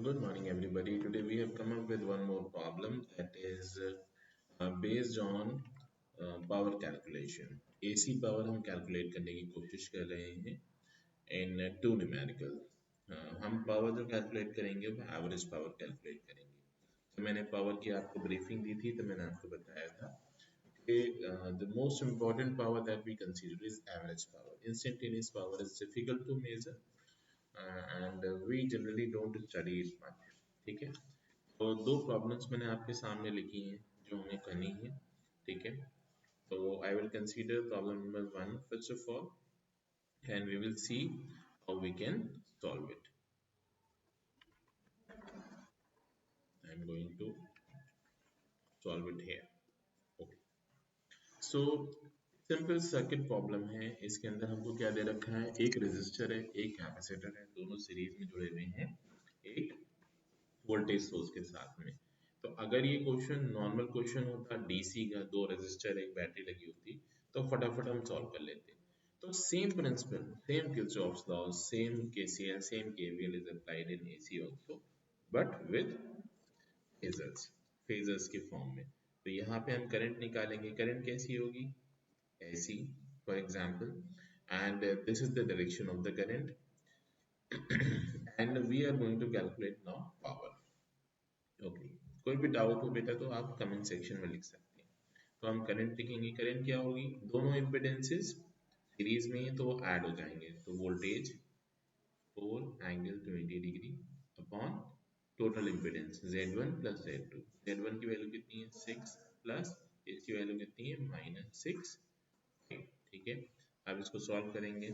Good morning, everybody. Today we have come up with one more problem that is based on power calculation. AC power हम calculate करने की कोशिश कर रहे हैं in two numerical. हम power जो calculate करेंगे वो average power calculate करेंगे. तो मैंने power की आपको briefing दी थी, तो मैंने आपको बताया था कि the most important power that we consider is average power. Instantaneous power is difficult to measure and we generally don't study it much. ठीक है, तो दो प्रॉब्लम्स मैंने आपके सामने लिखी हैं जो हमें करनी है. ठीक है, तो I will consider problem number 1 first of all and we will see how we can solve it. I am going to solve it here. Okay, so simple circuit problem है. इसके अंदर हमको क्या दे रखा है, एक रेजिस्टर है, एक कैपेसिटर है, दोनों सीरीज में जुड़े हुए हैं एक वोल्टेज सोर्स के साथ में. तो अगर ये क्वेश्चन नॉर्मल क्वेश्चन होता, डीसी का, दो रेजिस्टर एक बैटरी लगी होती, तो फटाफट हम सॉल्व कर लेते. तो same principle, same Kirchhoff's law, same KCL, same KVL is applied in AC also, but with phasors, phasors के फॉर्म में. तो यहाँ पे हम करंट निकालेंगे. करंट कैसी होगी, ऐसी for example, and this is the direction of the current and we are going to calculate now power. Okay, कोई भी डाउट हो बेटा तो आप कमेंट सेक्शन में लिख सकते हैं. तो हम करंट लिखेंगे. करंट क्या होगी, दोनों इम्पिडेंसेस सीरीज में है तो वो ऐड हो जाएंगे. तो voltage 4 angle 20 degree upon total impedance Z1 plus Z2. Z1 की वैल्यू कितनी है 6 प्लस इसकी वैल्यू कितनी है -6. ठीक है, अब इसको सॉल्व करेंगे.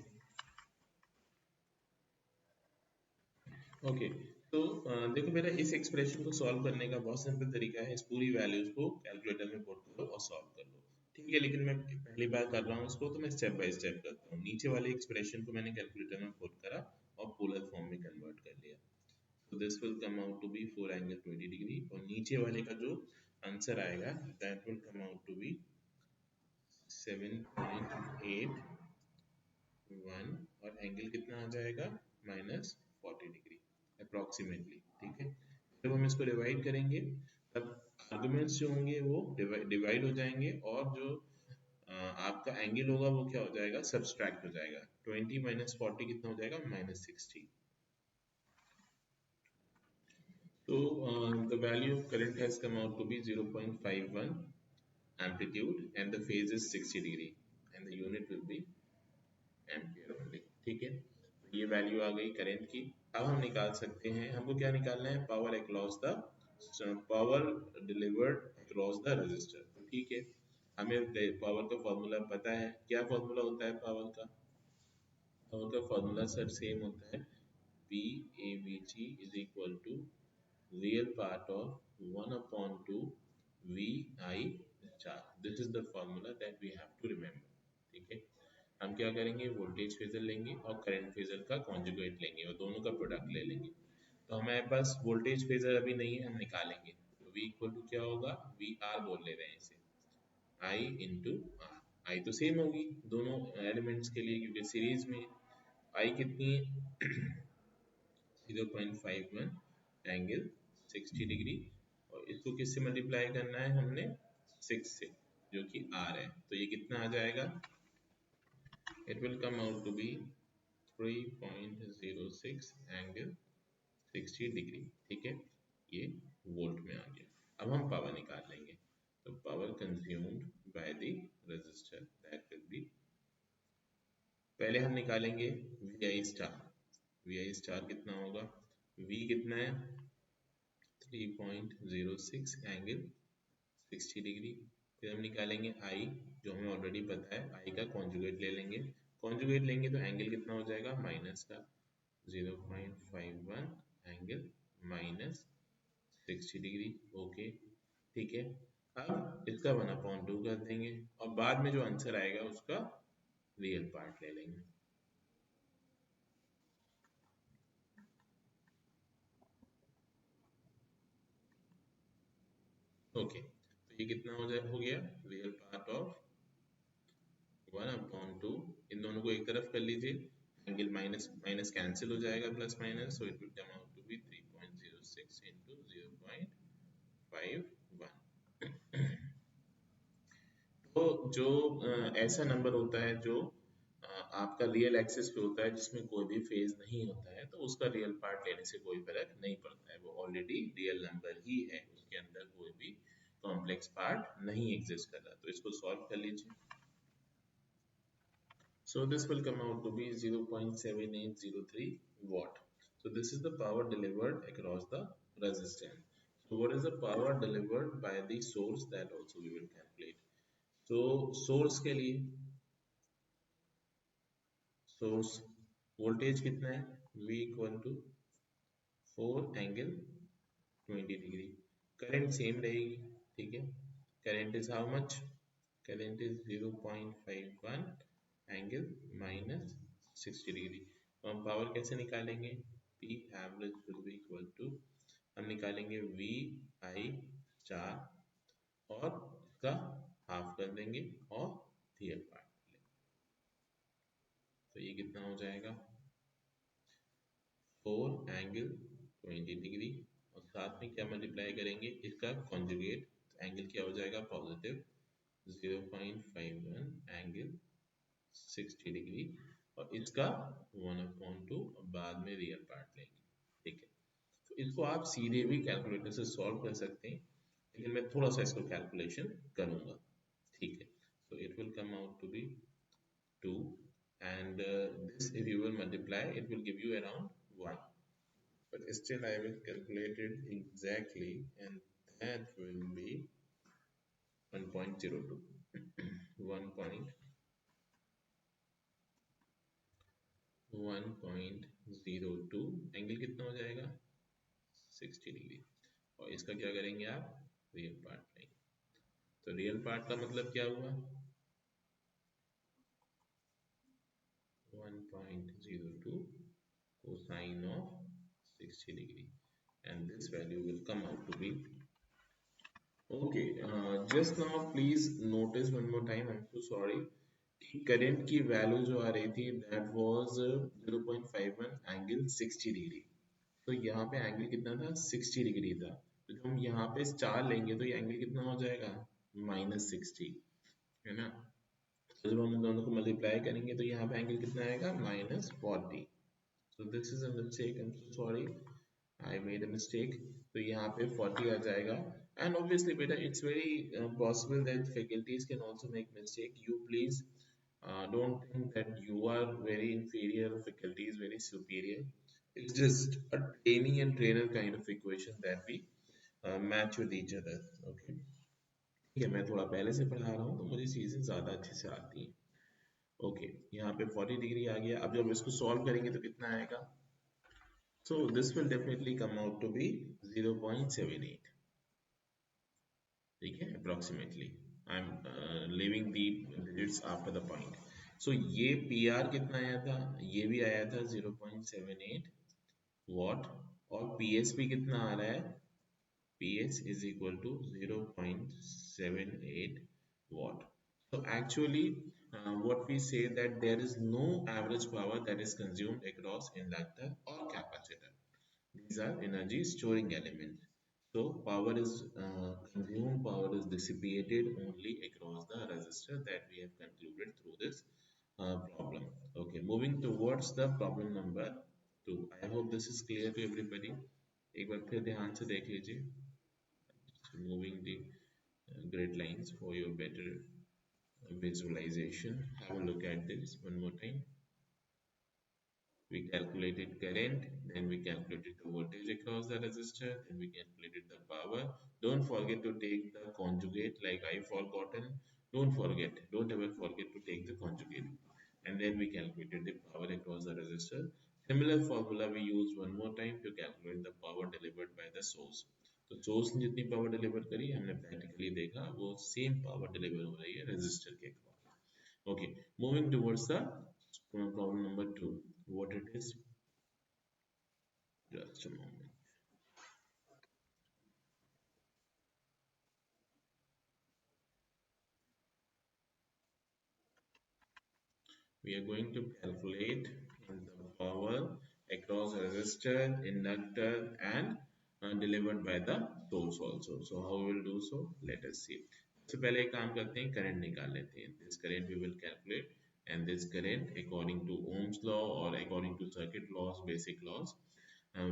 ओके, तो देखो मेरा इस एक्सप्रेशन को सॉल्व करने का बहुत सिंपल तरीका है. इस पूरी वैल्यूज को कैलकुलेटर में पुट करो और सॉल्व कर लो. ठीक है, लेकिन मैं पहली बार कर रहा हूँ इसको, तो मैं स्टेप बाय स्टेप करता हूँ. नीचे वाले एक्सप्रेशन को मैंने कैलकुलेटर में पुट करा और पोलर फॉर्म में कन्वर्ट कर लिया. तो this will come out to be 4 angle 20 degree, और नीचे वाले का जो आंसर आएगा that will come out to be 7.81, और एंगल कितना आ जाएगा -40 डिग्री अप्रोक्सीमेटली. ठीक है, जब हम इसको डिवाइड करेंगे तब आर्गुमेंट्स जो होंगे वो डिवाइड हो जाएंगे, और जो आपका एंगल होगा वो क्या हो जाएगा, सब्सट्रैक्ट हो जाएगा. 20 माइनस 40 कितना हो जाएगा, -60. तो the value of current has come out to be 0.51 amplitude and the phase is 60 degree and the unit will be ampere only. ठीक है, ये वैल्यू आ गई करंट की. अब हम निकाल सकते हैं, हमको क्या निकालना है, power across the power delivered across the resistor. ठीक है, हमें पावर का फॉर्मूला पता है. क्या फॉर्मूला होता है पावर का, पावर का फॉर्मूला सर सेम होता है, P A V G is equal to real part of 1/2 V I star. This is the formula that we have to remember. ठीक है, हम क्या करेंगे, वोल्टेज फेजर लेंगे और करंट फेजर का कॉन्जुगेट लेंगे और दोनों का प्रोडक्ट ले लेंगे. तो हमारे पास वोल्टेज फेजर अभी नहीं है, हम निकालेंगे. तो V इक्वल टू क्या होगा, वी आर बोल ले रहे हैं इसे, I इंटू आर. आई तो सेम होगी दोनों एलिमेंट्स के लिए क्योंकि सीरीज में. आई कितनी है 0.51 एंगल 60 डिग्री, और इसको किससे मल्टीप्लाई करना है हमने, 6 से, जो कि आर है. तो ये कितना आ जाएगा, it will come out to be 3.06 angle 60 degree. ठीक है, ये वोल्ट में आ गया. अब हम पावर निकाल लेंगे. तो power consumed by the resistor that will be, पहले हम निकालेंगे V I star. V I star कितना होगा, वी कितना है 3.06 एंगल 60 डिग्री. फिर हम निकालेंगे आई, जो हमें ऑलरेडी पता है. आई का कॉन्जुगेट ले लेंगे. कॉन्जुगेट लेंगे तो एंगल कितना हो जाएगा, माइनस का 0.51 एंगल -60 डिग्री. ओके, ठीक है, अब इसका 1/2 कर देंगे और बाद में जो आंसर आएगा उसका रियल पार्ट ले लेंगे. ओके, तो ये कितना हो गया, रियल पार्ट ऑफ 1/2. इन दोनों को एक तरफ कर लीजिए, एंगल माइनस माइनस कैंसिल हो जाएगा, plus minus, so it will come out to be 3.06 6 into 0.51। तो जो ऐसा नंबर होता है जो आपका रियल एक्सिस पे होता है जिसमें कोई भी फेज नहीं होता है, तो उसका रियल पार्ट लेने से कोई फर्क नहीं पड़ता है, वो ऑलरेडी रियल नंबर ही है, उसके अंदर कोई भी कॉम्प्लेक्स पार्ट नहीं एग्जिस्ट कर रहा। तो इसको सॉल्व कर लीजिए। So this will come out to be 0.7803 watt. So this is the power delivered across the resistance. So what is the power delivered by the source, that also we will calculate. So source के लिए source voltage कितना है, V equal to 4 angle 20 degree। Current same रहेगी, ठीक है। Current is how much, current is 0.51 angle minus 60 degree. तो हम पावर कैसे निकालेंगे, P average will be equal to, हम निकालेंगे V I स्टार और इसका हाफ कर देंगे और रियल पार्ट लेंगे। तो ये कितना हो जाएगा, 4 एंगल 20 डिग्री और साथ में क्या मल्टीप्लाई करेंगे, इसका कॉन्जुगेट, एंगल क्या हो जाएगा पॉजिटिव 0.51 एंगल 60 डिग्री और इसका 1/2 और बाद में रियल पार्ट लेंगे, ठीक है। तो इसको आप सीधे भी कैलकुलेटर से सॉल्व कर सकते हैं, लेकिन मैं थोड़ा सा इसको कैलकुलेशन करूंगा, ठीक है। so it will come out to be 2 and this if you will multiply it will give you around 1, but still I will calculate it exactly and that will be 1.02 1.02 angle कितना हो जाएगा 60 degree और इसका क्या करेंगे आप real part लेंगे। तो रियल पार्ट का मतलब क्या हुआ 1.02 cosine of 60 degree and this value will come out to be okay। Just now please notice one more time, I'm so sorry, current की वैल्यू जो आ रही थी दैट वाज 0.51 एंगल 60 डिग्री। तो यहाँ पे एंगल कितना था 60 डिग्री था, तो जब हम यहाँ पे स्टार लेंगे तो ये एंगल कितना हो जाएगा -60, है ना। तो जब हम दोनों को मल्टीप्लाई करेंगे तो यहाँ पे एंगल कितना आएगा -40। so this is a mistake, I'm so sorry, I made a mistake। तो यहाँ पे 40 आ जाएगा and obviously बेटा it's very possible that faculties can also make mistake, you please don't think that you are very inferior or faculty is very superior, it's just a trainee and trainer kind of equation that we match with each other, okay। ठीक है, मैं थोड़ा पहले से पढ़ा रहा हूँ तो मुझे चीजें ज्यादा अच्छे से आती हैं, ओके। यहाँ पे 40 डिग्री आ गया, अब जब इसको सॉल्व करेंगे तो कितना आएगा, so this will definitely come out to be 0.78, ठीक है, approximately I am leaving the digits after the point। so ये PR कितना आया था, ये भी आया था 0.78 वॉट और PSP कितना आ रहा है, PS is equal to 0.78 watt। So actually what we say that there is no average power that is consumed across inductor or capacitor, these are energy storing elements। so power is consumed, power is dissipated only across the resistor that we have concluded through this problem, okay। moving towards the problem number 2, I hope this is clear to everybody, एक बार फिर ध्यान से देख लीजिए, moving the grid lines for your better visualization, have a look at this one more time। we calculated current, then we calculated the voltage across the resistor, then we calculated the power, don't forget to take the conjugate like I forgotten, don't ever forget to take the conjugate, and then we calculated the power across the resistor। similar formula we use one more time to calculate the power delivered by the source। तो source ने जितनी power deliver करी हमने practically देखा वो same power deliver हो रही है रेजिस्टर के across, okay। moving towards the problem number 2, what it is, just a moment। we are going to calculate the power across resistor, inductor and delivered by the source also. So how we will do so? Let us see. सबसे पहले एक काम करते हैं, current निकाल लेते हैं. This current we will calculate, and this current according to Ohm's law or according to circuit laws, basic laws,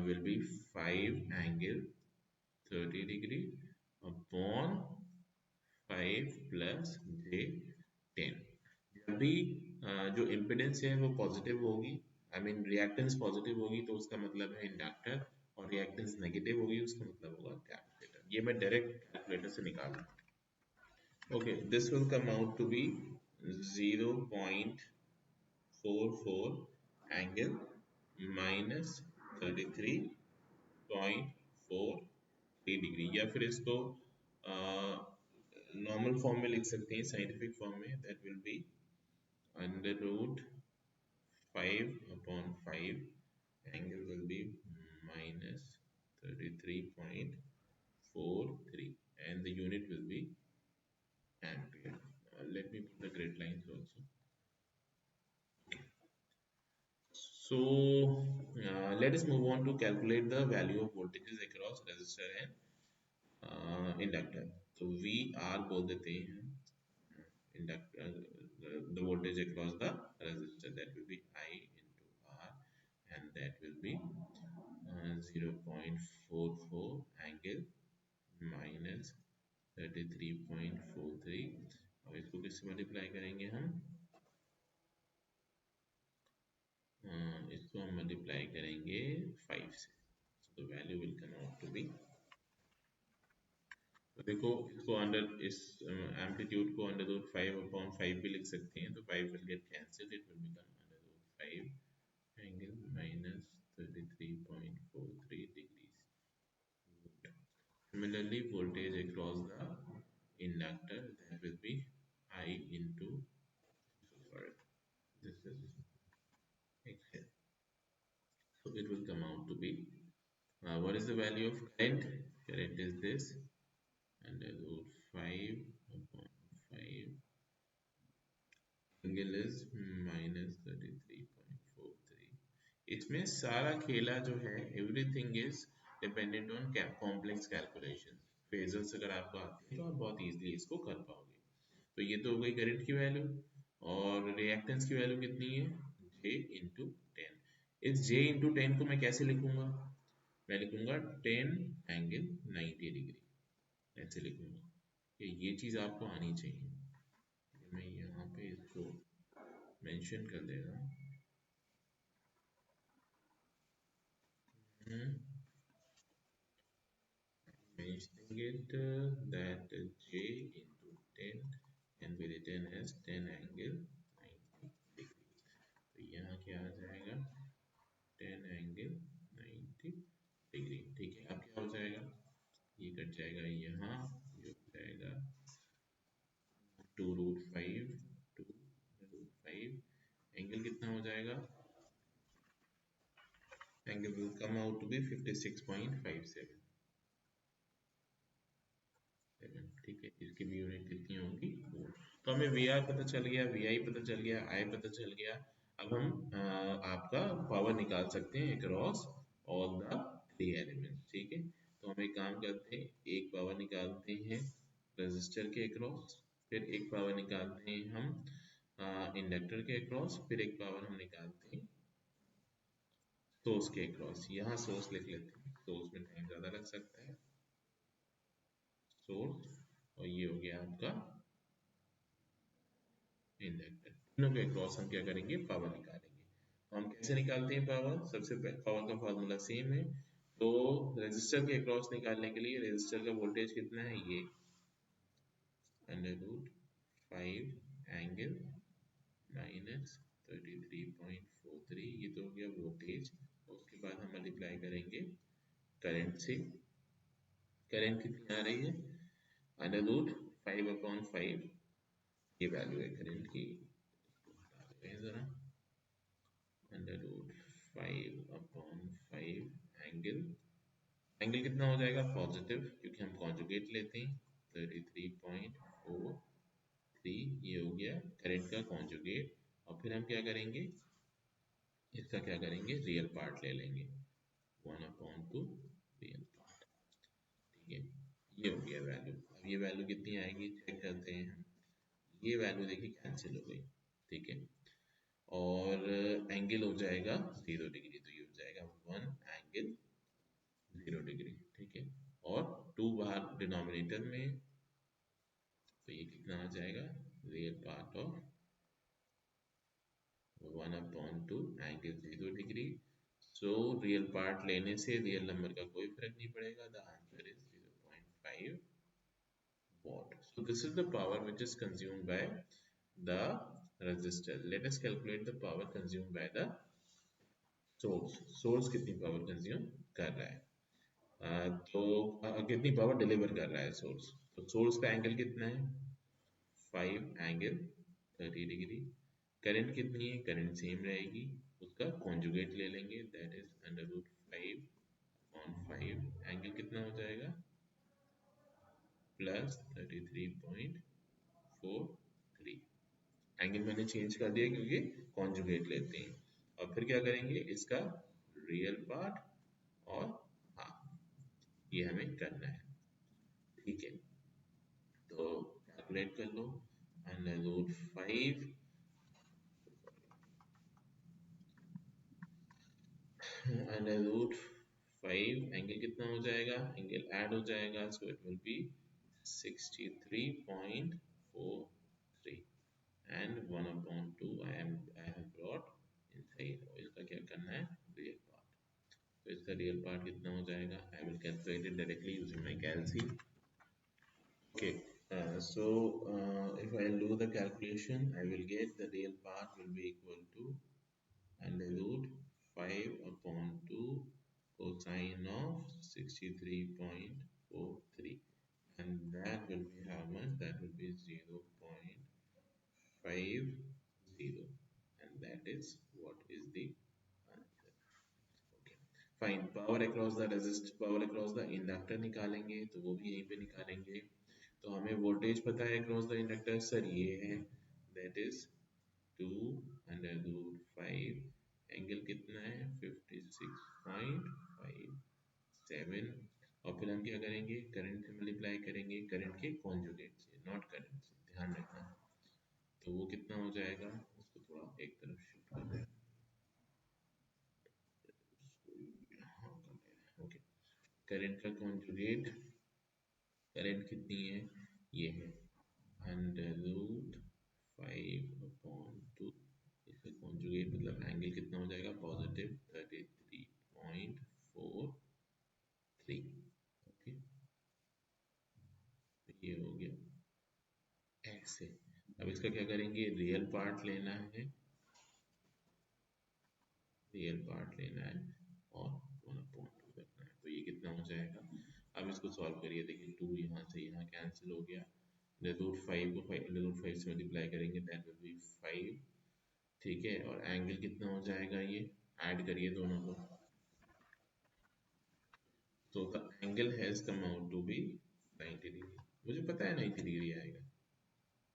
will be 5 angle 30 degree upon 5 plus j 10. जब भी जो इम्पिडेंस है वो पॉजिटिव होगी, आई मीन रिएक्टेंस पॉजिटिव होगी, तो उसका मतलब है इंडक्टर, और रिएक्टेंस नेगेटिव होगी उसका मतलब होगा कैपेसिटर. ये मैं डायरेक्ट कैलकुलेटर से निकाल रहा हूँ. Okay, this will come out to be 0.44 angle minus 33.43 degree, या फिर इसको नॉर्मल फॉर्म में लिख सकते हैं, साइंटिफिक फॉर्म में. That will be under root 5/5, angle will be minus 33.43, and the unit will be ampere. Let me put the grid lines also. So let us move on to calculate the value of voltages across resistor and inductor. So VR बोल देते हैं inductor, the voltage across the resistor, that will be I into R, and that will be 0.44 angle minus 33.43. और इसको किससे multiply करेंगे हम? इसको हम मल्टीप्लाई करेंगे 5 से. तो value will come out to be, तो देखो इसको अंडर इस एम्पलीट्यूड को अंडर रूट 5/5 भी लिख सकते हैं, तो 5 will get cancel, it will become under root 5 angle minus 33.43 degrees. Similarly, voltage across the inductor, that will be I into, sorry, this is XL. So it will come out to be, what is the value of current? Current is this, under root 5/5, angle is minus 33.43. इसमें सारा खेला जो है, everything is dependent on complex calculation. Phasors अगर आपको आते हैं तो आप बहुत इजीली इसको कर पाओगे. तो ये तो हो गई करंट की वैल्यू, और रिएक्टेंस की वैल्यू कितनी है? J into 10. इस J इंटू 10 को मैं कैसे लिखूंगा? मैं लिखूंगा 10 एंगल 90 डिग्री, ऐसे लिखूंगा. ये चीज आपको आनी चाहिए. मैं यहाँ पे इसको मेंशन कर दे रहा हूँ. Mentioning it that J into 10 can be written as 10 angle 90 degree. तो यहाँ क्या आ जाएगा? 10 एंगल 90 डिग्री. ठीक है, अब क्या हो जाएगा? ये कट जाएगा, यहाँ ये हो जाएगा 2 रूट 5, 2 रूट 5. एंगल कितना हो जाएगा? Angle will come out to be 56.57. ठीक है, इसकी भी यूनिट कितनी होगी? तो हमें वी आर पता चल गया, वी आई पता चल गया, आई पता चल गया. अब हम आपका पावर निकाल सकते हैं अक्रॉस ऑल द 3 एलिमेंट्स. ठीक है, तो हम एक काम करते हैं, एक पावर निकालते हैं रेजिस्टर के अक्रॉस, फिर एक पावर निकालते हैं हम इंडक्टर के अक्रॉस, फिर एक पावर हम निकालते हैं सोर्स के अक्रॉस. यहाँ सोर्स लिख लेते हैं, सोर्स में टाइम ज़्यादा लग सकता है. सोर्स, और ये हो गया आपका इंडक्टर. तीनों के अक्रॉस हम क्या करेंगे? पावर निकालेंगे. तो हम कैसे निकालते हैं पावर? सबसे पावर का फॉर्मूला सेम है. तो रेजिस्टर के अक्रॉस निकालने के लिए रेजिस्टर का वोल्टेज कितना है? ये अंडर रूट 5 एंगल माइनस 33.43, ये तो हो गया वोल्टेज. उसके बाद हम मल्टीप्लाई करेंगे करंट से. करंट कितनी आ रही है? अंडर रूट 5/5, ये वैल्यू है करंट की. हटा देते हैं जरा. अंडर रूट 5/5 एंगल, एंगल कितना हो जाएगा? पॉजिटिव, क्योंकि हम कॉन्जुगेट लेते हैं. 33.43, ये हो गया करंट का कॉन्जुगेट. और फिर हम क्या करेंगे? इसका क्या करेंगे? रियल पार्ट ले लेंगे, 1/2 रियल पार्ट. ये हो गया वैल्यू। अब ये वैल्यू कितनी आएगी चेक करते हैं हम। ये वैल्यू देखिए कैंसिल हो गई, ठीक है। और एंगल हो जाएगा 0 डिग्री, तो ये हो जाएगा 1 एंगल 0 डिग्री, ठीक है। और 2 बाहर डिनोमिनेटर में, तो ये कितना आ जाएगा, real part of 1/2 angle 0 degree. So real part लेने से रियल नंबर का कोई फर्क नहीं पड़ेगा। The answer is 0.5 watt. So this is the power which is consumed by the resistor. Let us calculate the power consumed by the source. Source कितनी power consume कर रहा है, तो कितनी पावर डिलीवर कर रहा है सोर्स। तो सोर्स का एंगल कितना है, 5 एंगल 30 डिग्री। करंट कितनी है, करंट सेम रहेगी, उसका कॉन्जुगेट ले लेंगे, दैट इज √5/5। एंगल कितना हो जाएगा, +33.43। एंगल मैंने चेंज कर दिया क्योंकि कॉन्जुगेट लेते हैं। और फिर क्या करेंगे, इसका रियल पार्ट और हाफ, ये हमें करना है, ठीक है। तो कैलकुलेट कर लो, √5 √5 एंगल कितना हो जाएगा, एंगल ऐड हो जाएगा, सो it will be 63.43 and 1/2 I have brought inside। इसका क्या करना है, रियल पार्ट। तो इसका रियल पार्ट कितना हो जाएगा, I will calculate it directly using my calci. Okay, if I do the calculation, I will get the real part will be equal to under root 5/2 cosine of 63.43, and that will be how much, that will be 0.50, and that is what is the answer। Okay, fine। Power across the resist, power across the inductor निकालेंगे, तो वो भी यहीं पे निकालेंगे। तो हमें voltage पता है अक्रॉस द इंडक्टर, सर ये है, दैट इज 2 √5, एंगल कितना है 56.57। और फिर हम क्या करेंगे, करंट से मल्टीप्लाई करेंगे, करंट के कॉन्जुगेट से, नॉट करंट से, ध्यान रखना। तो वो कितना हो जाएगा, उसको थोड़ा एक तरफ शिफ्ट कर दें, ओके। करंट का कॉन्जुगेट, करंट कितनी है, ये है √5/2, इसका कॉन्जुगेट मतलब एंगल कितना हो जाएगा, +33.43, ओके। ये हो गया ऐसे। अब इसका क्या करेंगे, रियल पार्ट लेना है, रियल पार्ट लेना है और 1/2 रखना है, तो ये कितना हो जाएगा। अब इसको सॉल्व करिए, देखिए 2 यहाँ से यहाँ कैंसिल हो गया, √5 को √5 से मल्टीप्लाई करेंगे, दैट विल बी 5, ठीक है। और एंगल कितना हो जाएगा, ये ऐड करिए दोनों को, तो the angle has come out to be 90 degree. मुझे पता है 90 डिग्री आएगा,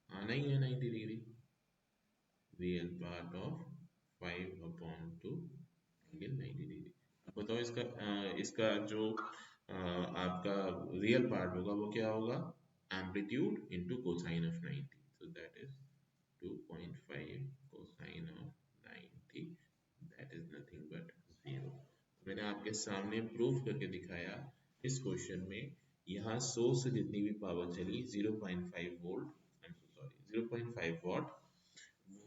आना ही है 90 degree. Real part of 5/2 angle 90 degree. अब बताओ इसका इसका जो आपका रियल पार्ट होगा वो क्या होगा, amplitude into cosine of 90, so that is 2.5 cosine of 90, that is nothing but 0। मैंने आपके सामने प्रूफ करके दिखाया इस क्वेश्चन में, यहाँ सोर्स से जितनी भी पावर चली 0.5 volt, I am sorry 0.5 what,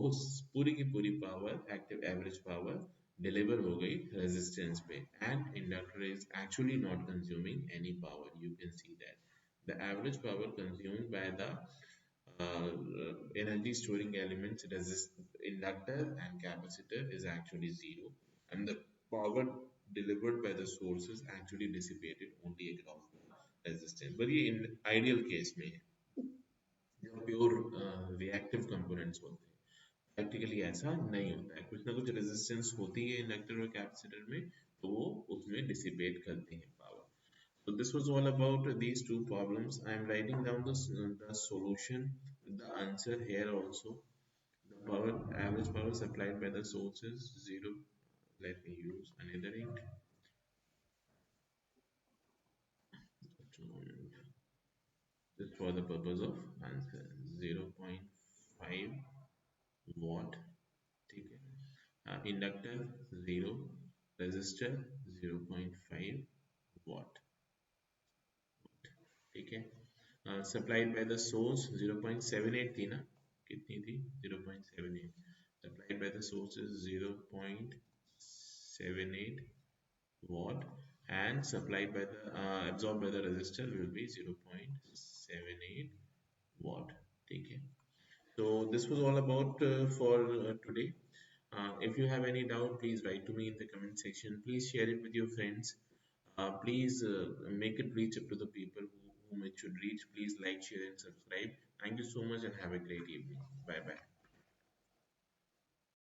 वो पूरी की पूरी power, active average power deliver हो गई रेजिस्टेंस पे, and inductor is actually not consuming any power, you can see that the average power consumed by the energy storing elements inductor and capacitor is actually zero, and the power delivered by the source is actually dissipated only across the resistance। but ये in ideal case में है, जो pure reactive components होते हैं, practically ऐसा नहीं होता है, कुछ ना कुछ रेजिस्टेंस होती है इंडक्टर और कैपेसिटर में, तो वो उसमें डिसिपेट करते हैं power. So this was all about these two problems। I am writing down the solution, the answer here also। the power average power supplied by the source is 0। let me use another ink, just a moment। just for the purpose of answer. 0.5 watt. ठीक है. Inductor 0, resistor 0.5 watt. ठीक है. Supplied by the source 0.78 थी ना, कितनी थी? 0.78. Supplied by the source is 0.78 watt, and supplied by the absorbed by the resistor will be 0.78 watt. ठीक है. So this was all about for today. If you have any doubt, please write to me in the comment section. Please share it with your friends. Please make it reach up to the people whom it should reach. Please like, share, and subscribe. Thank you so much and have a great evening. Bye bye.